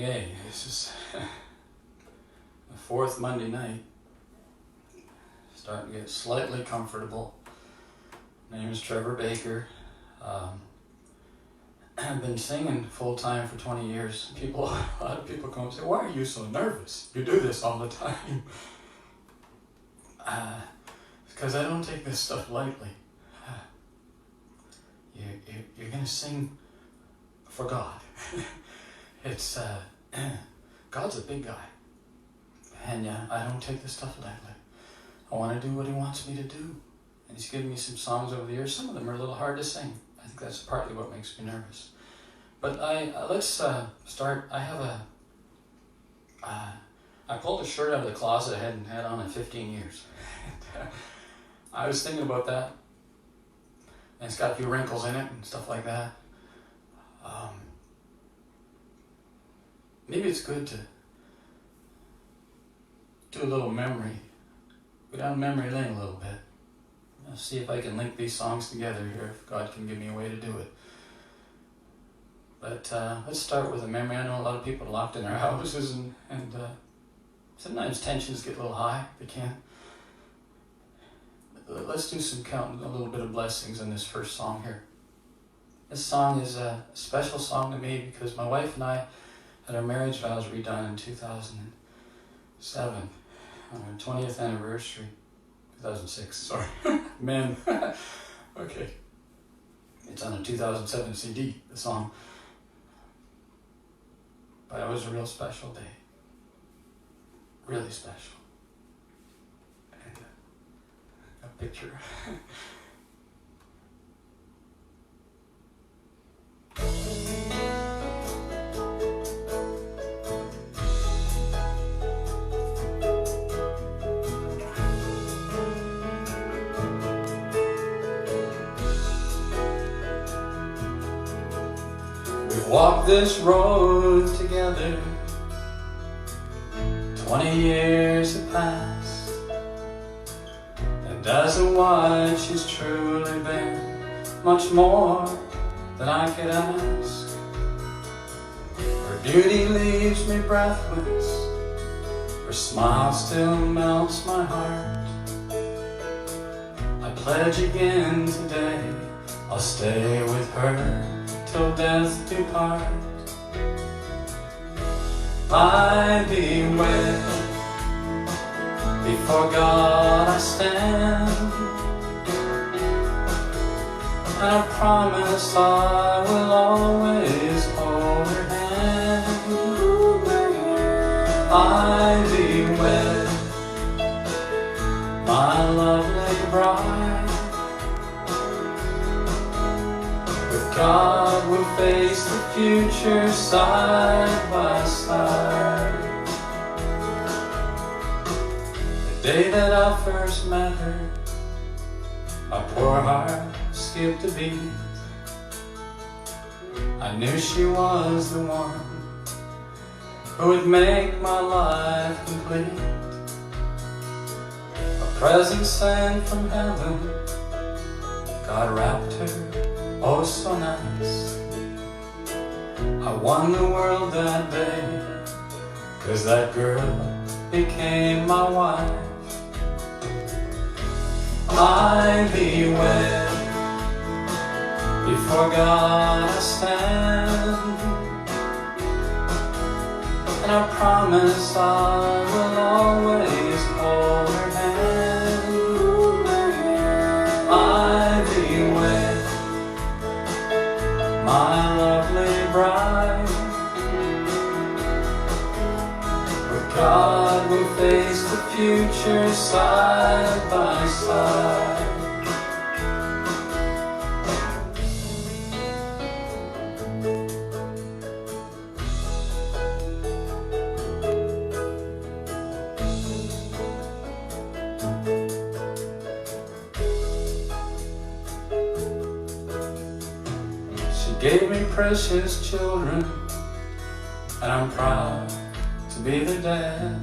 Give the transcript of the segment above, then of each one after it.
gay. This is the fourth Monday night. Starting to get slightly comfortable. My name is Trevor Baker. I've been singing full time for 20 years. A lot of people come and say, "Why are you so nervous? You do this all the time." Because I don't take this stuff lightly. You're going to sing for God. It's God's a big guy, and I don't take this stuff lightly. I want to do what He wants me to do, and He's given me some songs over the years. Some of them are a little hard to sing. I think that's partly what makes me nervous. But let's start. I pulled a shirt out of the closet I hadn't had on in 15 years. I was thinking about that, and it's got a few wrinkles in it and stuff like that. Maybe it's good to do a little memory, go down memory lane a little bit. I'll see if I can link these songs together here, if God can give me a way to do it. But let's start with a memory. I know a lot of people are locked in their houses, and sometimes tensions get a little high. They can. Let's do some counting, a little bit of blessings in this first song here. This song is a special song to me because my wife and I had our marriage vows redone in 2007, on our 20th anniversary. 2006, sorry. Men. Okay. It's on a 2007 CD, the song. But it was a real special day. Really special. And a picture. Walk this road together, 20 years have passed, and as a wife she's truly been much more than I could ask. Her beauty leaves me breathless, her smile still melts my heart. I pledge again today, I'll stay with her till death do part. I be wed, before God I stand, and I promise I will always hold her hand. I be wed, my lovely bride. God will face the future side by side. The day that I first met her, my poor heart skipped a beat. I knew she was the one who would make my life complete. A present sent from heaven, God wrapped her oh so nice. I won the world that day, 'cause that girl became my wife. I be wed, before God I stand, and I promise I will always hold her hand. I be wed, my lovely bride, where God will face the future side by side. Gave me precious children, and I'm proud to be the dad.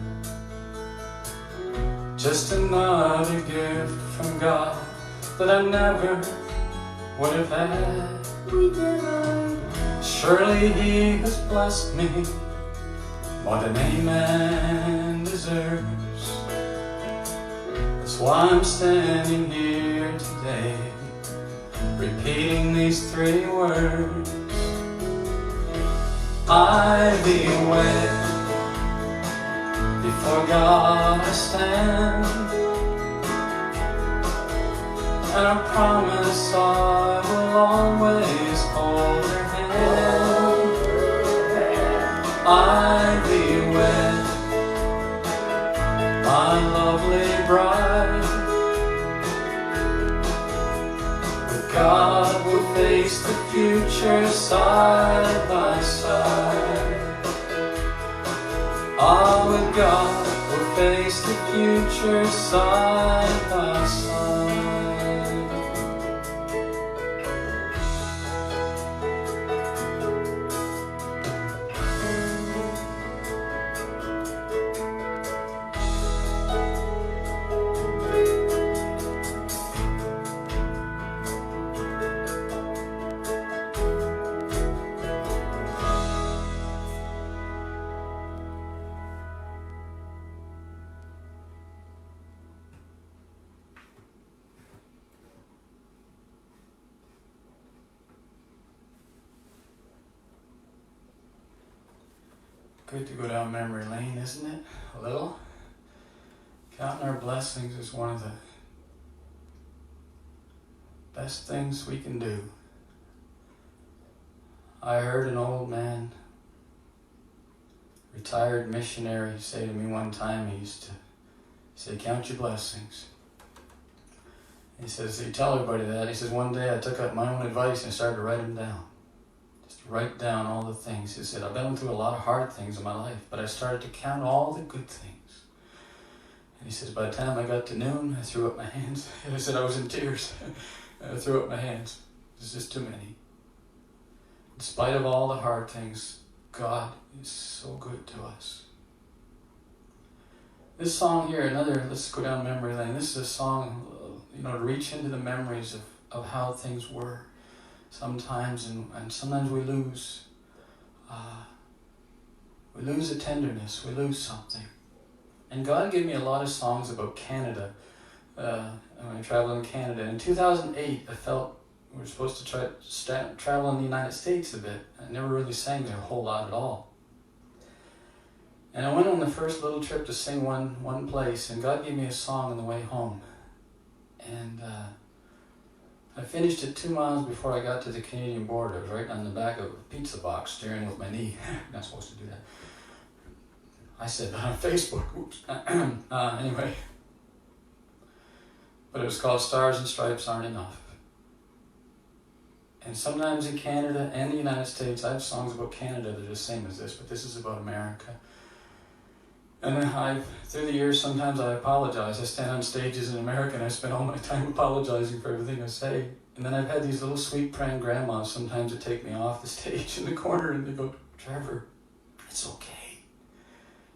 Just another gift from God that I never would have had. Surely He has blessed me more than any man deserves. That's why I'm standing here today, repeating these 3 words. I be wed, before God I stand, and I promise I will always hold her hand. I be wed, my lovely bride. With God we'll face the future side by side. Ah, with God we'll face the future side by side. Good to go down memory lane, isn't it? A little. Counting our blessings is one of the best things we can do. I heard an old man, retired missionary, say to me one time, he used to say, count your blessings. He says, you tell everybody that. He says, one day I took up my own advice and started to write them down. Write down all the things. He said, I've been through a lot of hard things in my life, but I started to count all the good things. And he says, by the time I got to noon, I threw up my hands. And he said, I was in tears. I threw up my hands. There's just too many. In spite of all the hard things, God is so good to us. This song here, let's go down memory lane. This is a song, to reach into the memories of how things were. Sometimes, and sometimes we lose the tenderness, we lose something. And God gave me a lot of songs about Canada when I traveled in Canada. In 2008, I felt we were supposed to travel in the United States a bit. I never really sang there a whole lot at all. And I went on the first little trip to sing one place, and God gave me a song on the way home. And I finished it 2 miles before I got to the Canadian border. I was right on the back of a pizza box, steering with my knee. Not supposed to do that. I said that on Facebook. Oops. Anyway. But it was called Stars and Stripes Aren't Enough. And sometimes in Canada and the United States, I have songs about Canada that are the same as this, but this is about America. And then through the years, sometimes I apologize. I stand on stages in America and I spend all my time apologizing for everything I say. And then I've had these little sweet praying grandmas sometimes that take me off the stage in the corner and they go, Trevor, it's okay.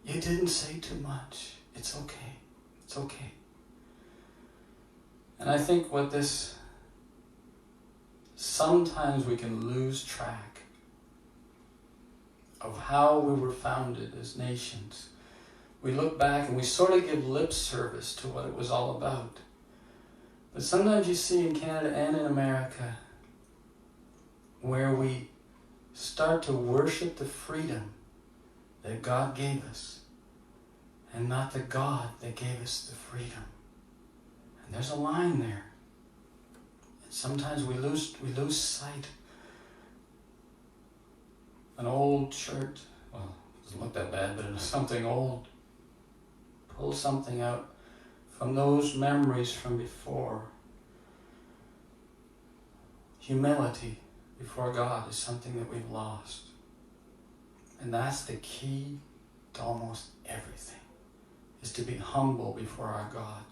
You didn't say too much. It's okay. It's okay. And I think sometimes we can lose track of how we were founded as nations. We look back and we sort of give lip service to what it was all about. But sometimes you see in Canada and in America where we start to worship the freedom that God gave us and not the God that gave us the freedom. And there's a line there. And sometimes we lose sight. An old shirt, well, it doesn't look that bad, but it's something old. Pull something out from those memories from before. Humility before God is something that we've lost. And that's the key to almost everything, is to be humble before our God.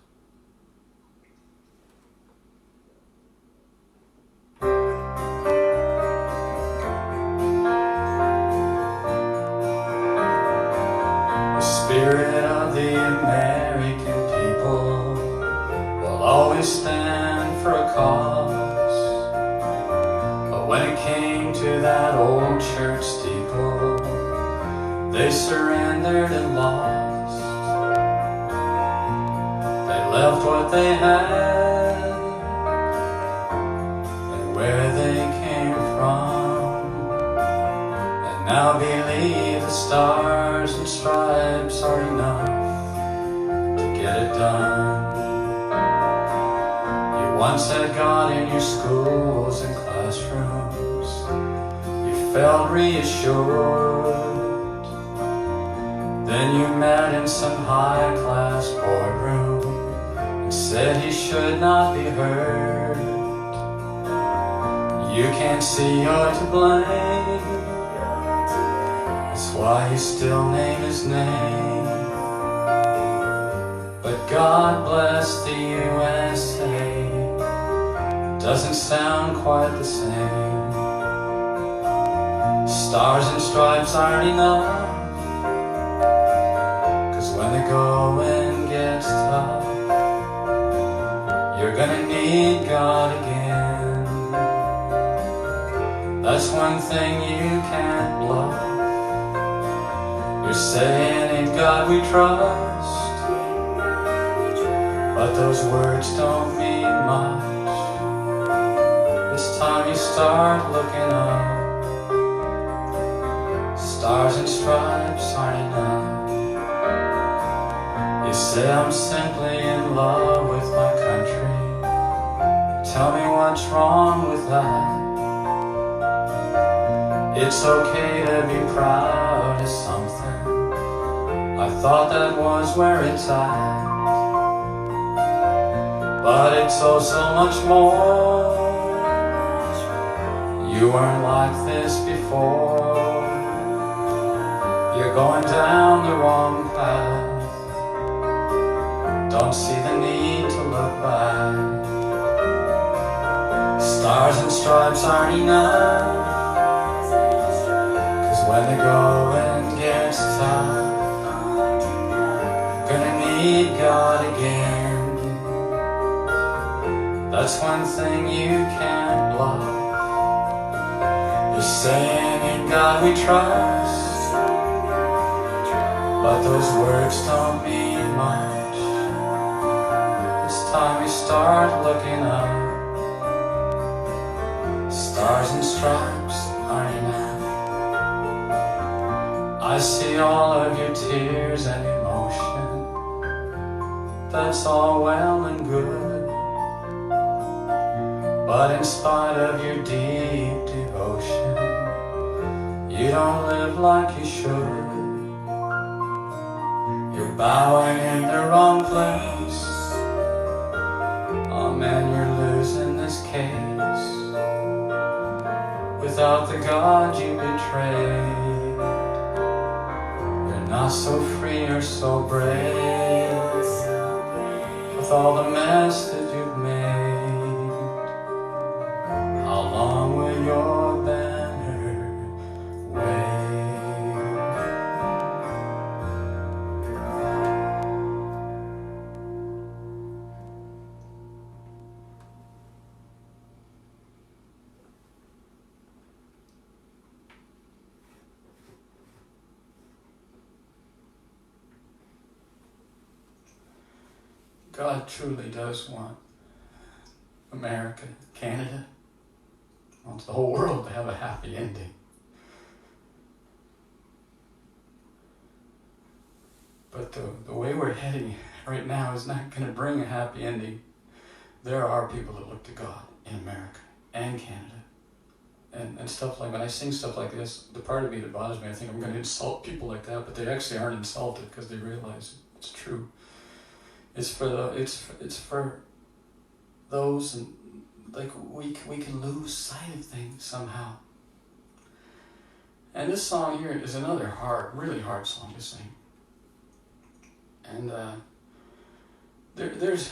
The spirit of the American people will always stand for a cause. But when it came to that old church steeple, They surrendered and lost. They left what they had and where they came from, and now believe the stars and stripes are enough to get it done. You once had God in your schools and classrooms. You felt reassured. Then you met in some high-class boardroom and said he should not be heard. You can't see you're to blame. That's why you still name his name. But God bless the USA doesn't sound quite the same. Stars and stripes aren't enough, when the going gets tough, you're gonna need God again. That's one thing you can't bluff. You're saying, in God we trust, but those words don't mean much. It's time you start looking up. Stars and stripes aren't enough. You say I'm simply in love with my country. Tell me what's wrong with that. It's okay to be proud of something. I thought that was where it's at. But it's oh so much more. You weren't like this before. You're going down the wrong path. Don't see the need to look back. Stars and stripes aren't enough, 'cause when the going gets tough, gonna need God again. That's one thing you can't bluff. You're saying, in God we trust, but those words don't mean much. It's time you start looking up. Stars and stripes aren't enough. I see all of your tears and emotion. That's all well and good, but in spite of your deep devotion, you don't live like you should. You're bowing in the wrong place. Oh man, you're losing this case. Without the God you betrayed, you're not so free or so brave. With all the mess that you've made, how long will your banner wave? God truly does want America, Canada, wants the whole world to have a happy ending. But the way we're heading right now is not going to bring a happy ending. There are people that look to God in America and Canada. And stuff like, when I sing stuff like this, the part of me that bothers me, I think I'm going to insult people like that, but they actually aren't insulted because they realize it's true. It's for those, and like we can lose sight of things somehow. And this song here is another really hard song to sing. And there's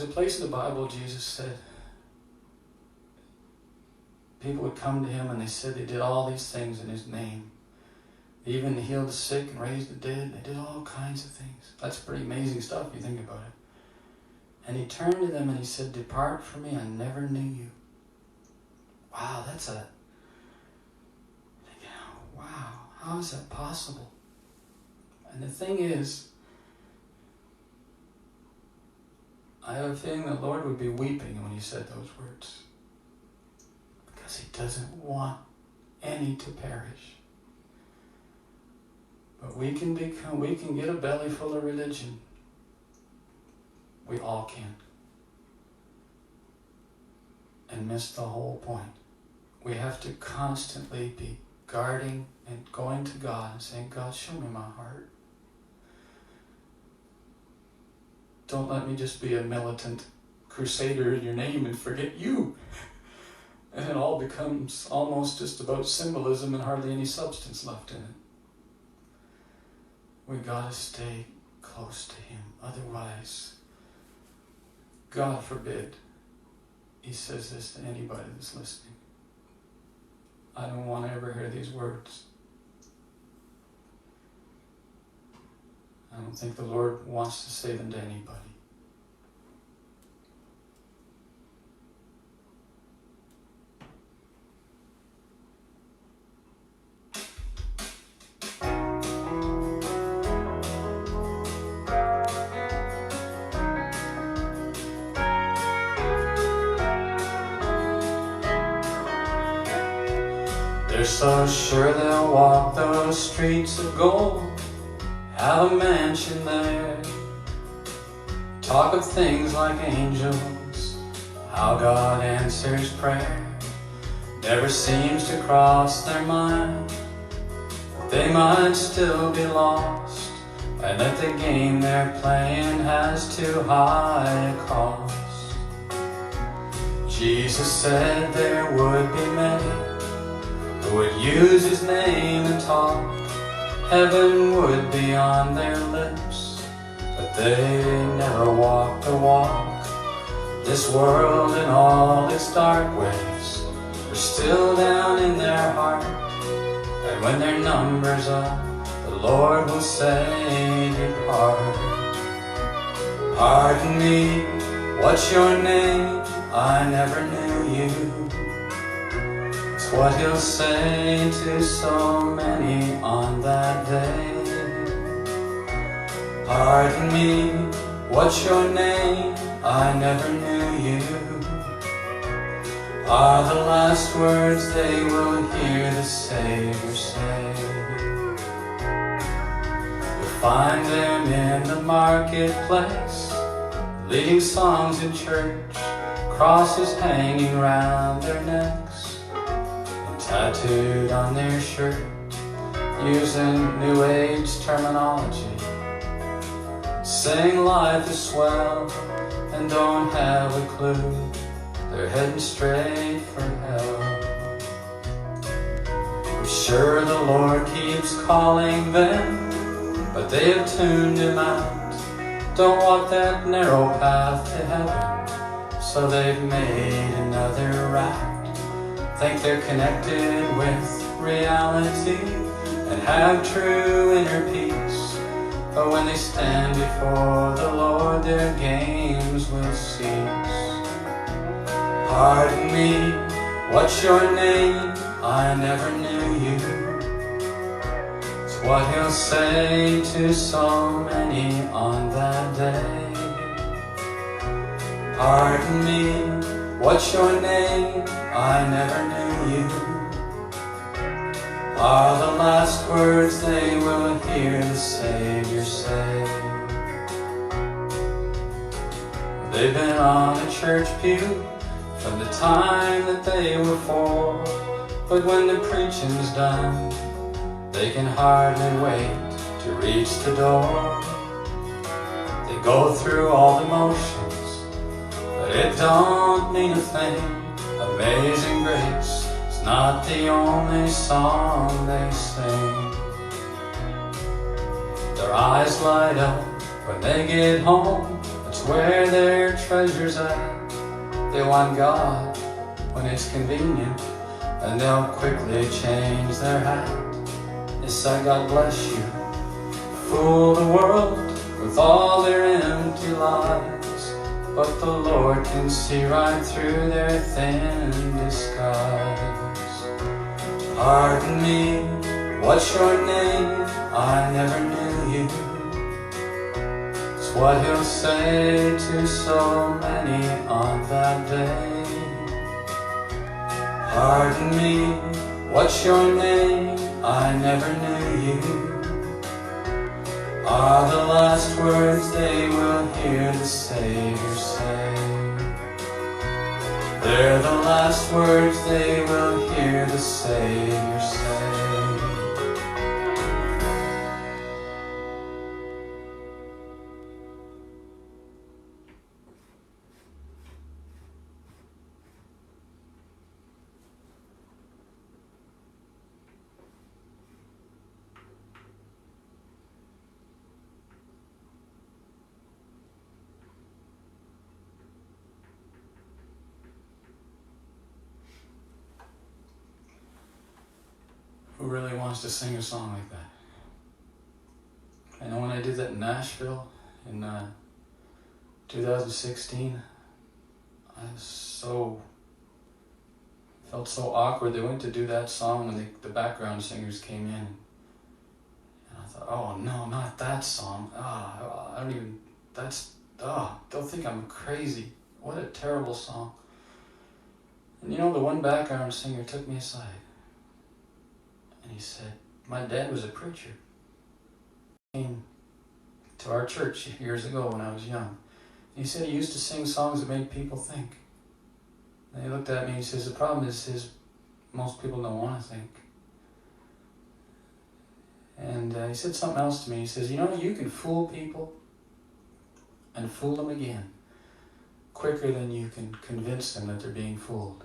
a place in the Bible Jesus said people would come to him and they said they did all these things in his name. They even healed the sick and raised the dead. They did all kinds of things. That's pretty amazing stuff if you think about it. And he turned to them and he said, "Depart from me, I never knew you." Wow, wow, how is that possible? And the thing is, I have a feeling the Lord would be weeping when he said those words, because he doesn't want any to perish. But we can get a belly full of religion. We all can. And miss the whole point. We have to constantly be guarding and going to God and saying, God, show me my heart. Don't let me just be a militant crusader in your name and forget you. And it all becomes almost just about symbolism and hardly any substance left in it. We gotta stay close to him. Otherwise, God forbid, he says this to anybody that's listening, I don't want to ever hear these words. I don't think the Lord wants to say them to anybody. They're so sure they'll walk those streets of gold, have a mansion there, talk of things like angels, how God answers prayer. Never seems to cross their mind that they might still be lost, and that the game they're playing has too high a cost. Jesus said there would be many who would use his name and talk. Heaven would be on their lips, but they never walk the walk. This world and all its dark ways are still down in their heart, and when their number's up, the Lord will say, depart. Pardon me, what's your name? I never knew you. What he'll say to so many on that day. Pardon me, what's your name? I never knew you, are the last words they will hear the Savior say. You'll find them in the marketplace, leading songs in church, crosses hanging round their necks, tattooed on their shirt, using New Age terminology, saying life is swell and don't have a clue, they're heading straight for hell. I'm sure the Lord keeps calling them, but they have tuned him out. Don't walk that narrow path to heaven, so they've made another route. Think they're connected with reality and have true inner peace, but when they stand before the Lord, their games will cease. Pardon me, what's your name? I never knew you. It's what he'll say to so many on that day. Pardon me, what's your name? I never knew you, are the last words they will hear the Savior say. They've been on a church pew from the time that they were 4, but when the preaching's done, they can hardly wait to reach the door. They go through all the motions, but it don't mean a thing. Amazing Grace is not the only song they sing. Their eyes light up when they get home, it's where their treasure's at. They want God when it's convenient, and they'll quickly change their hat. Yes, I God bless you, fool the world with all their empty lies, but the Lord can see right through their thin disguise. Pardon me, what's your name? I never knew you. what he'll say to so many on that day. Pardon me, what's your name? I never knew you. Are the last words they will hear the Savior say. They're the last words they will hear the Savior say. Who really wants to sing a song like that? I know when I did that in Nashville in 2016, I felt so awkward. They went to do that song and the background singers came in. And I thought, oh no, not that song. They'll think I'm crazy. What a terrible song. And you know, the one background singer took me aside. And he said, my dad was a preacher. He came to our church years ago when I was young. And he said he used to sing songs that made people think. And he looked at me and he says, the problem is most people don't want to think. And he said something else to me. He says, you know, you can fool people and fool them again quicker than you can convince them that they're being fooled.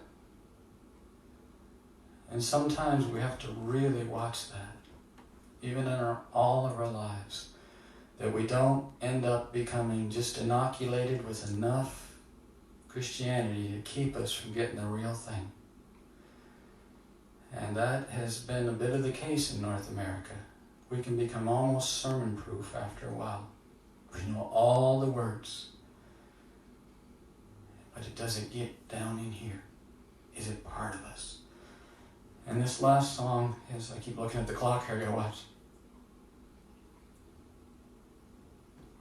And sometimes we have to really watch that, even in all of our lives, that we don't end up becoming just inoculated with enough Christianity to keep us from getting the real thing. And that has been a bit of the case in North America. We can become almost sermon-proof after a while. We know all the words, but it doesn't get down in here. Is it part of us? And this last song is, I keep looking at the clock here, I gotta watch.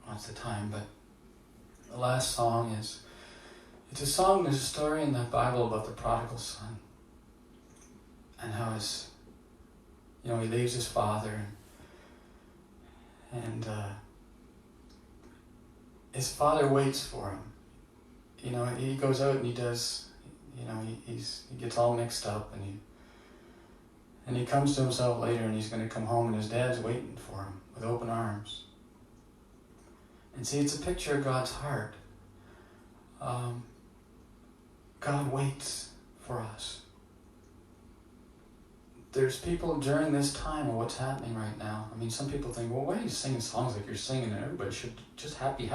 What's the time? But the last song is, it's a song, there's a story in the Bible about the prodigal son. And how he leaves his father and his father waits for him. You know, he goes out and he does, he gets all mixed up and he comes to himself later and he's going to come home and his dad's waiting for him with open arms. And see, it's a picture of God's heart. God waits for us. There's people during this time of what's happening right now. I mean, some people think, well, why are you singing songs like you're singing and everybody should just happy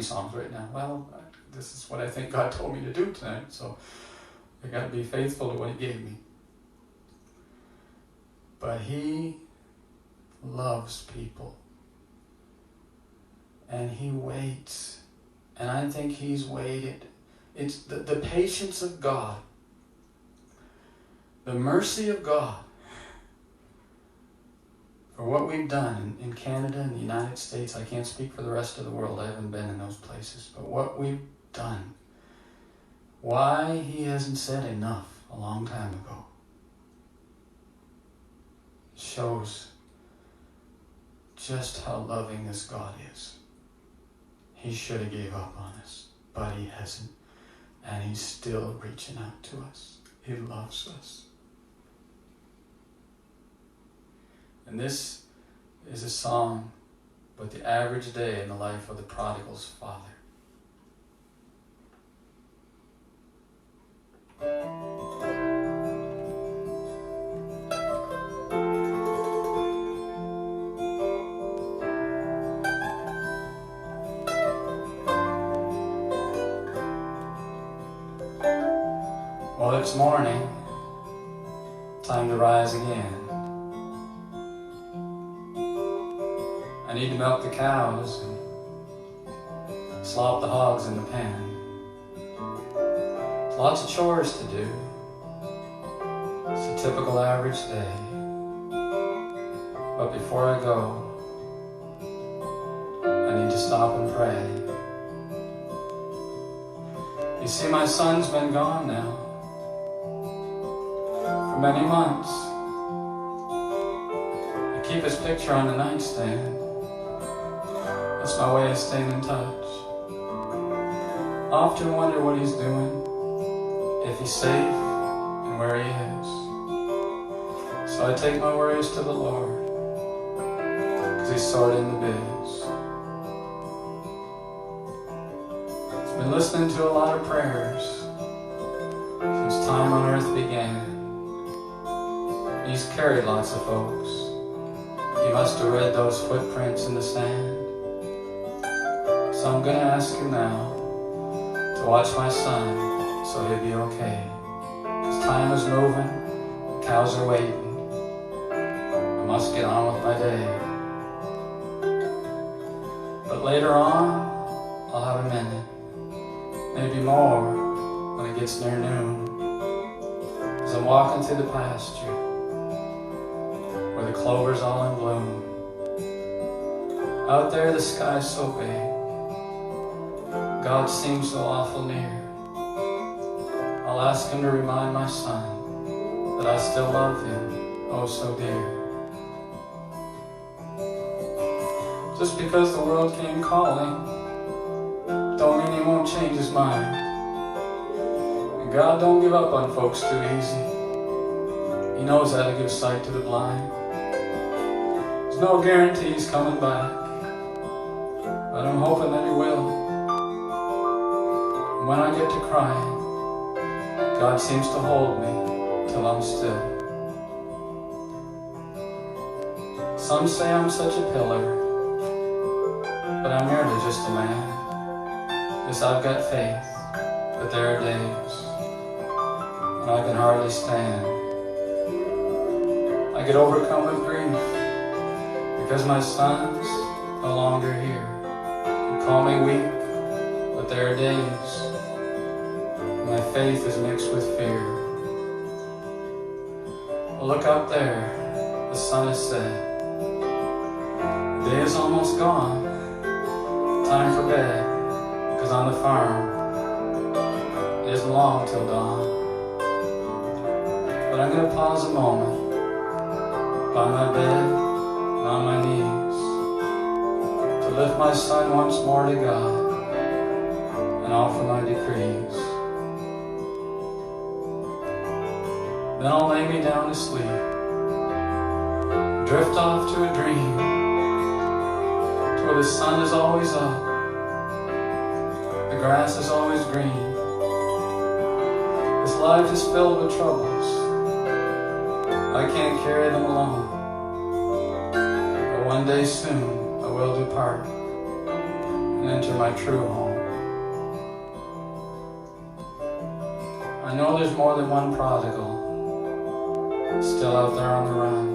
songs right now? Well, this is what I think God told me to do tonight, so I got to be faithful to what he gave me. But he loves people. And he waits. And I think he's waited. It's the patience of God. The mercy of God. For what we've done in Canada and the United States. I can't speak for the rest of the world. I haven't been in those places. But what we've done. Why he hasn't said enough a long time ago. Shows just how loving this God is. He should have gave up on us, but he hasn't. And he's still reaching out to us. He loves us. And this is a song about the average day in the life of the prodigal's father. Well, it's morning, time to rise again. I need to milk the cows and slop the hogs in the pen. There's lots of chores to do. It's a typical average day. But before I go, I need to stop stop and pray. You see, my son's been gone now for many months. I keep his picture on the nightstand. That's my way of staying in touch. I often wonder what he's doing, if he's safe, and where he is. So I take my worries to the Lord, because he's sort in the biz. He's been listening to a lot of prayers since time on earth began. He's carried lots of folks. He must have read those footprints in the sand. So I'm gonna ask him now to watch my son so he'll be okay. 'Cause time is moving, the cows are waiting. I must get on with my day. But later on, I'll have a minute, maybe more when it gets near noon. As I'm walking through the pasture, where the clover's all in bloom. Out there the sky's so big, God seems so awful near. I'll ask him to remind my son that I still love him, oh so dear. Just because the world came calling, don't mean he won't change his mind. And God don't give up on folks too easy. He knows how to give sight to the blind. There's no guarantee he's coming back, but I'm hoping that he will. And when I get to crying, God seems to hold me till I'm still. Some say I'm such a pillar, but I'm merely just a man. Yes, I've got faith, but there are days when I can hardly stand. I get overcome with grief because my son's no longer here. You call me weak, but there are days when my faith is mixed with fear. Look up there, the sun is set. The day is almost gone. Time for bed, 'cause on the farm it isn't long till dawn. But I'm gonna pause a moment by my bed and on my knees to lift my son once more to God and offer my decrees. Then I'll lay me down to sleep, drift off to a dream where the sun is always up, the grass is always green. This life is filled with troubles, I can't carry them alone. But one day soon I will depart and enter my true home. I know there's more than one prodigal still out there on the run.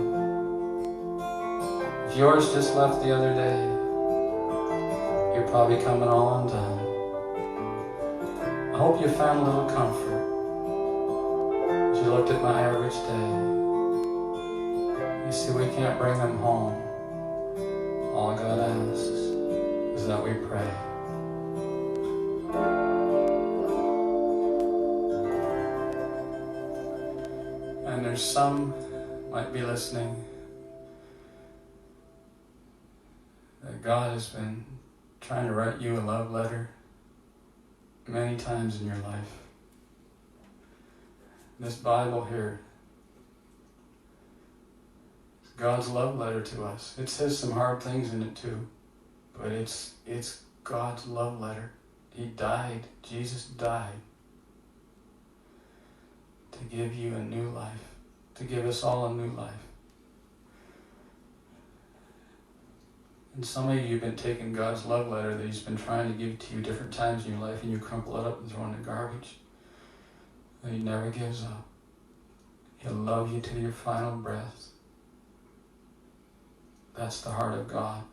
If yours just left the other day, you're probably coming all undone. I hope you found a little comfort as you looked at my average day. You see, we can't bring them home. All God asks is that we pray. And there's some might be listening that God has been trying to write you a love letter many times in your life. This Bible here is God's love letter to us. It says some hard things in it too, but it's God's love letter. He died, Jesus died to give you a new life, to give us all a new life. And some of you have been taking God's love letter that He's been trying to give to you different times in your life, and you crumple it up and throw it in the garbage. And He never gives up. He'll love you to your final breath. That's the heart of God.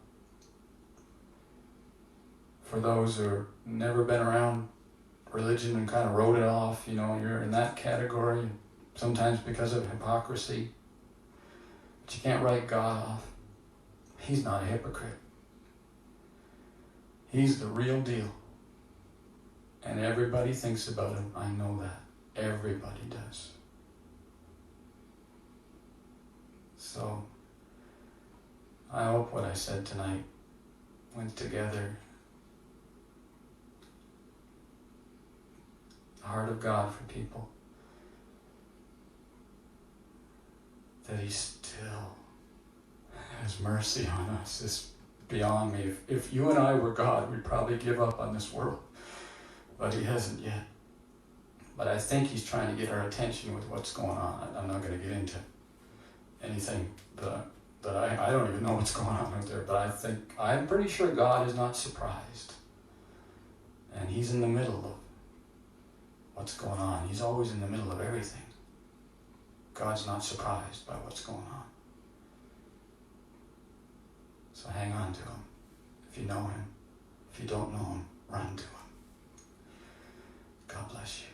For those who have never been around religion and kind of wrote it off, you're in that category, sometimes because of hypocrisy. But you can't write God off. He's not a hypocrite. He's the real deal. And everybody thinks about him. I know that. Everybody does. So, I hope what I said tonight went together. The heart of God for people. That He still has mercy on us is beyond me. If you and I were God, we'd probably give up on this world. But He hasn't yet. But I think He's trying to get our attention with what's going on. I'm not going to get into anything that I don't even know what's going on out there. But I'm pretty sure God is not surprised. And He's in the middle of what's going on. He's always in the middle of everything. God's not surprised by what's going on. So hang on to Him. If you know Him. If you don't know Him, run to Him. God bless you.